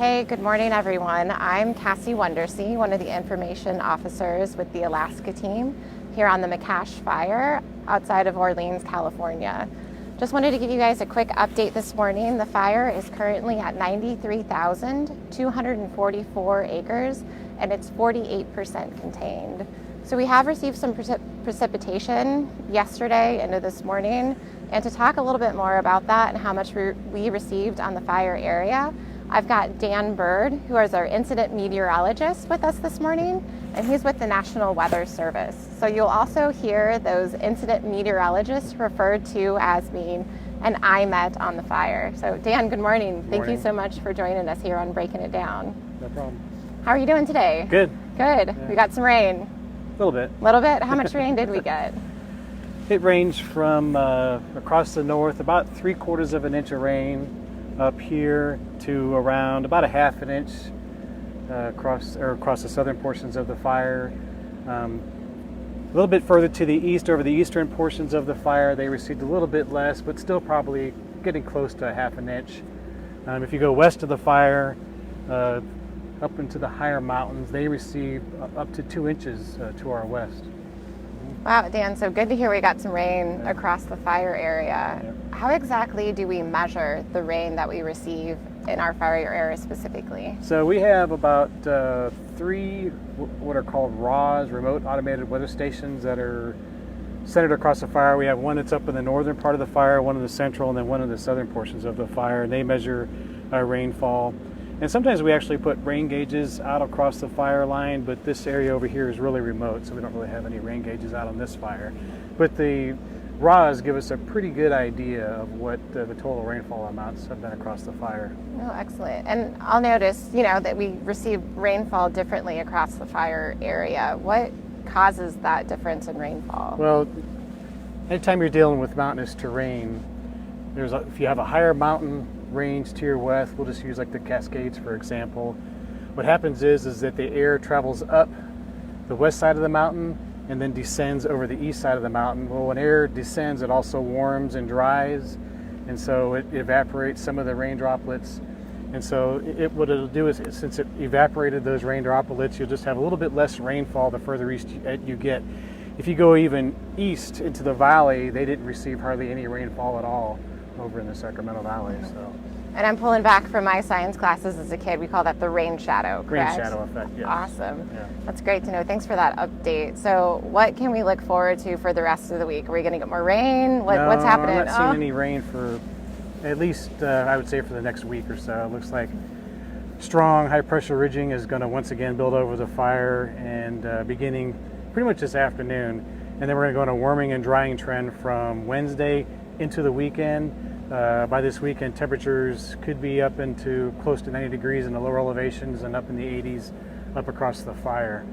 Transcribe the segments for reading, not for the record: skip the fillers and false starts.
Hey, good morning, everyone. I'm Cassie Wondersea, one of the information officers with the Alaska team here on the McCash fire outside of Orleans, California. Just wanted to give you guys a quick update this morning. The fire is currently at 93,244 acres and it's 48% contained. So we have received some precipitation yesterday into this morning, and to talk a little bit more about that and how much we received on the fire area, I've got Byrd, who is our incident meteorologist, with us this morning, and he's with the National Weather Service. So you'll also hear those incident meteorologists referred to as being an IMET on the fire. So Dan, good morning. Thank you so much for joining us here on Breaking It Down. No problem. How are you doing today? Good. Good. Yeah. We got some rain. A little bit. A little bit? How much rain did we get? It ranged from across the north, about 3/4 of an inch of rain up here to around about a half an inch across the southern portions of the fire. A little bit further to the east, over the eastern portions of the fire, they received a little bit less, but still probably getting close to a half an inch. If you go west of the fire, up into the higher mountains, they received up to 2 inches to our west. Wow, Dan, so good to hear we got some rain across the fire area. Yeah. How exactly do we measure the rain that we receive in our fire area specifically? So we have about 3 what are called RAWs, remote automated weather stations, that are centered across the fire. We have one that's up in the northern part of the fire, one in the central, and then one in the southern portions of the fire, and they measure rainfall. And sometimes we actually put rain gauges out across the fire line, but this area over here is really remote, so we don't really have any rain gauges out on this fire. But the RAWs give us a pretty good idea of what the total rainfall amounts have been across the fire. Oh, excellent. And I'll notice, that we receive rainfall differently across the fire area. What causes that difference in rainfall? Well, anytime you're dealing with mountainous terrain, if you have a higher mountain range to your west, we'll just use like the Cascades for example. What happens is that the air travels up the west side of the mountain and then descends over the east side of the mountain. Well, when air descends, it also warms and dries, and so it evaporates some of the rain droplets. And so what it'll do is, since it evaporated those rain droplets, you'll just have a little bit less rainfall the further east you get. If you go even east into the valley, they didn't receive hardly any rainfall at all over in the Sacramento Valley. So. And I'm pulling back from my science classes as a kid. We call that the rain shadow, correct? Rain shadow effect, yes. Awesome. Yeah. That's great to know. Thanks for that update. So what can we look forward to for the rest of the week? Are we going to get more rain? What's happening? I'm not seeing any rain for at least, I would say, for the next week or so. It looks like strong high pressure ridging is going to once again build over the fire, and beginning pretty much this afternoon. And then we're going to go on a warming and drying trend from Wednesday into the weekend. By this weekend, temperatures could be up into close to 90 degrees in the lower elevations and up in the 80s up across the fire.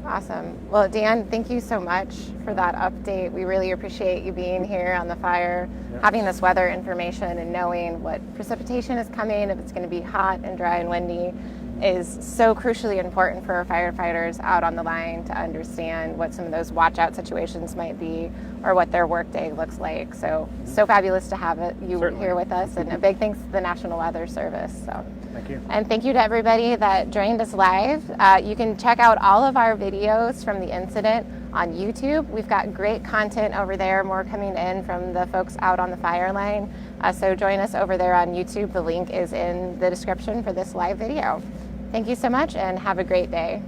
Awesome. Well, Dan, thank you so much for that update. We really appreciate you being here on the fire, having this weather information and knowing what precipitation is coming, if it's going to be hot and dry and windy, is so crucially important for our firefighters out on the line to understand what some of those watch out situations might be or what their workday looks like. So fabulous to have you here with us, and a big thanks to the National Weather Service. So thank you. And thank you to everybody that joined us live. You can check out all of our videos from the incident on YouTube. We've got great content over there, more coming in from the folks out on the fire line. So join us over there on YouTube. The link is in the description for this live video. Thank you so much and have a great day.